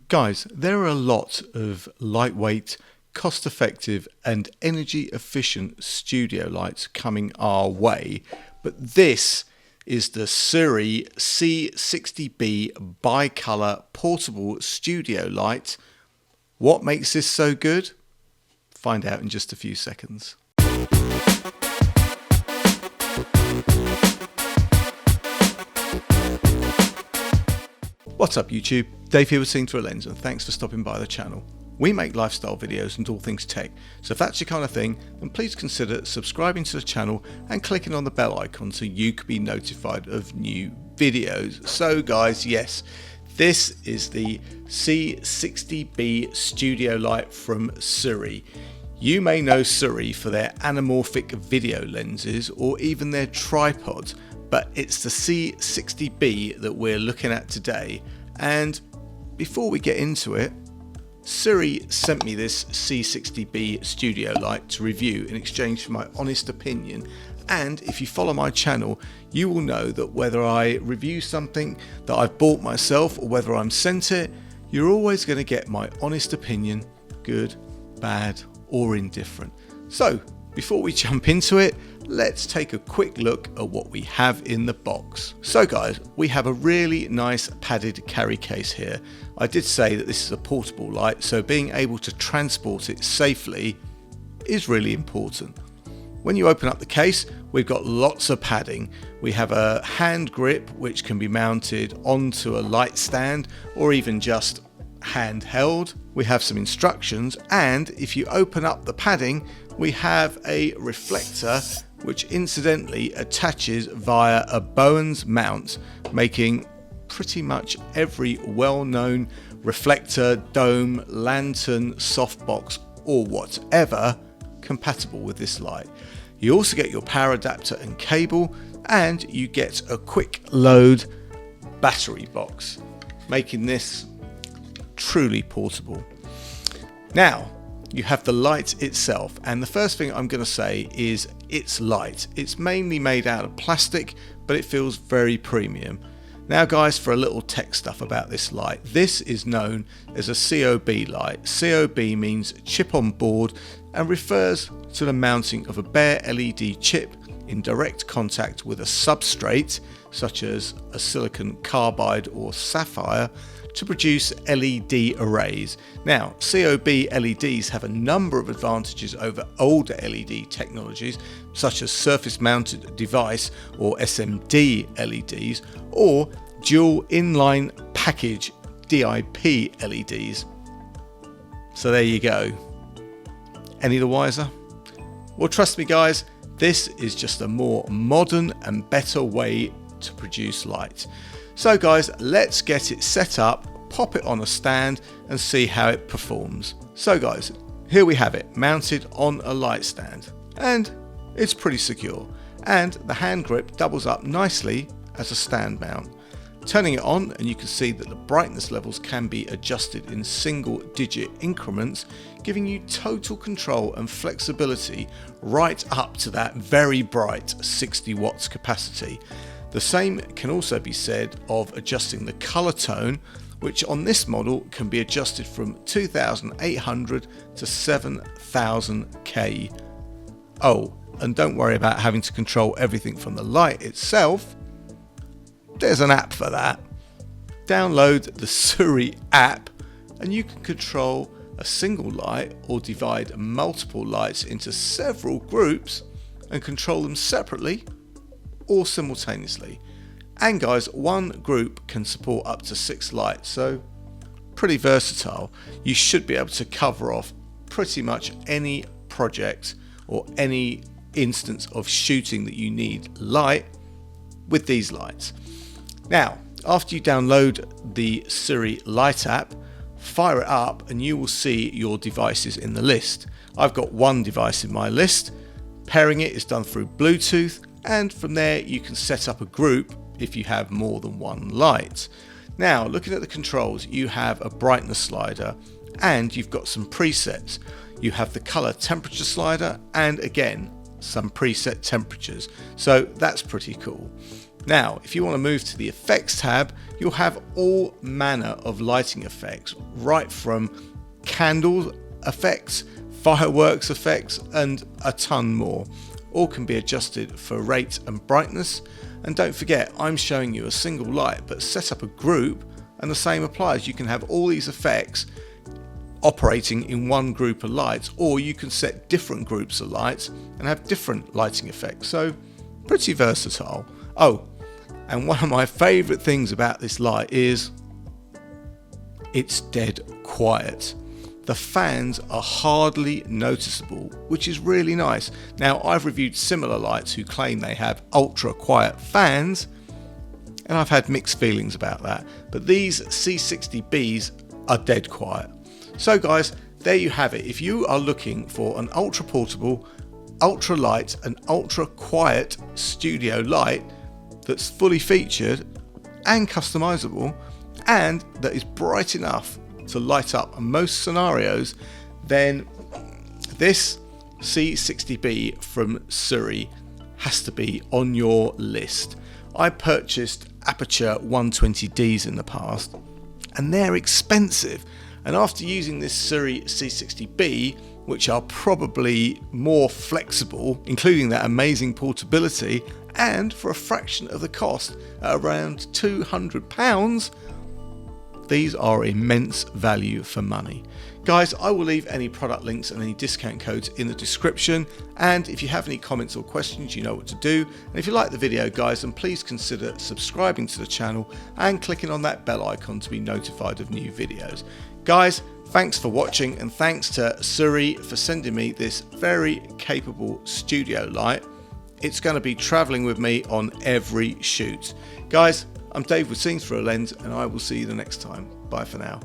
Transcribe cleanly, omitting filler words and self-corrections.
Guys, there are a lot of lightweight, cost-effective and energy-efficient studio lights coming our way, but this is the SIRUI C60B bi-colour portable studio light. What makes this so good? Find out in just a few seconds. What's up YouTube? Dave here with Seeing Through a Lens, and thanks for stopping by the channel. We make lifestyle videos and all things tech, so if that's your kind of thing, then please consider subscribing to the channel and clicking on the bell icon so you can be notified of new videos. So guys, yes, this is the C60B studio light from SIRUI. You may know SIRUI for their anamorphic video lenses or even their tripods, but it's the C60B that we're looking at today. And before we get into it, SIRUI sent me this C60B studio light to review in exchange for my honest opinion. And if you follow my channel, you will know that whether I review something that I've bought myself or whether I'm sent it, you're always going to get my honest opinion, good, bad or indifferent. So before we jump into it, let's take a quick look at what we have in the box. So guys, we have a really nice padded carry case here. I did say that this is a portable light, so being able to transport it safely is really important. When you open up the case, we've got lots of padding. We have a hand grip which can be mounted onto a light stand or even just handheld. We have some instructions, and if you open up the padding, we have a reflector which incidentally attaches via a Bowens mount, making pretty much every well-known reflector, dome, lantern, softbox or whatever compatible with this light. You also get your power adapter and cable, and you get a quick load battery box, making this truly portable. Now you have the light itself, and the first thing I'm going to say is it's light. It's mainly made out of plastic, but it feels very premium. Now guys, for a little tech stuff about this light, this is known as a COB light. COB means chip on board and refers to the mounting of a bare LED chip in direct contact with a substrate such as a silicon carbide or sapphire to produce LED arrays. Now, COB LEDs have a number of advantages over older LED technologies such as surface mounted device or SMD LEDs or dual inline package DIP LEDs. So there you go. Any the wiser? Well, trust me guys, this is just a more modern and better way to produce light. So guys, let's get it set up, pop it on a stand and see how it performs. So guys, here we have it mounted on a light stand, and it's pretty secure, and the hand grip doubles up nicely as a stand mount. Turning it on, and you can see that the brightness levels can be adjusted in single digit increments, giving you total control and flexibility right up to that very bright 60 watts capacity. The same can also be said of adjusting the color tone, which on this model can be adjusted from 2800 to 7000K. Oh, and don't worry about having to control everything from the light itself. There's an app for that. Download the SIRUI app and you can control a single light or divide multiple lights into several groups and control them separately or simultaneously. And guys, one group can support up to 6 lights, so pretty versatile. You should be able to cover off pretty much any project or any instance of shooting that you need light with these lights. Now, after you download the SIRUI Light app, fire it up and you will see your devices in the list. I've got one device in my list. Pairing it is done through Bluetooth, and from there you can set up a group if you have more than one light. Now, looking at the controls, you have a brightness slider and you've got some presets. You have the color temperature slider and again some preset temperatures, so that's pretty cool. Now, if you want to move to the effects tab, you'll have all manner of lighting effects, right from candle effects, fireworks effects, and a ton more. All can be adjusted for rate and brightness. And don't forget, I'm showing you a single light, but set up a group and the same applies. You can have all these effects operating in one group of lights, or you can set different groups of lights and have different lighting effects. So pretty versatile. Oh, and one of my favorite things about this light is it's dead quiet. The fans are hardly noticeable, which is really nice. Now, I've reviewed similar lights who claim they have ultra quiet fans, and I've had mixed feelings about that, but these C60Bs are dead quiet. So guys, there you have it. If you are looking for an ultra portable, ultra light and ultra quiet studio light that's fully featured and customizable and that is bright enough to light up most scenarios, then this C60B from SIRUI has to be on your list. I purchased Aperture 120Ds in the past and they're expensive. And after using this SIRUI C60B, which are probably more flexible, including that amazing portability, and for a fraction of the cost at around £200, these are immense value for money. Guys, I will leave any product links and any discount codes in the description, and if you have any comments or questions, you know what to do. And if you like the video, guys, then please consider subscribing to the channel and clicking on that bell icon to be notified of new videos. Guys, thanks for watching, and thanks to SIRUI for sending me this very capable studio light. It's going to be traveling with me on every shoot. Guys, I'm Dave with Scenes Through a Lens, and I will see you the next time. Bye for now.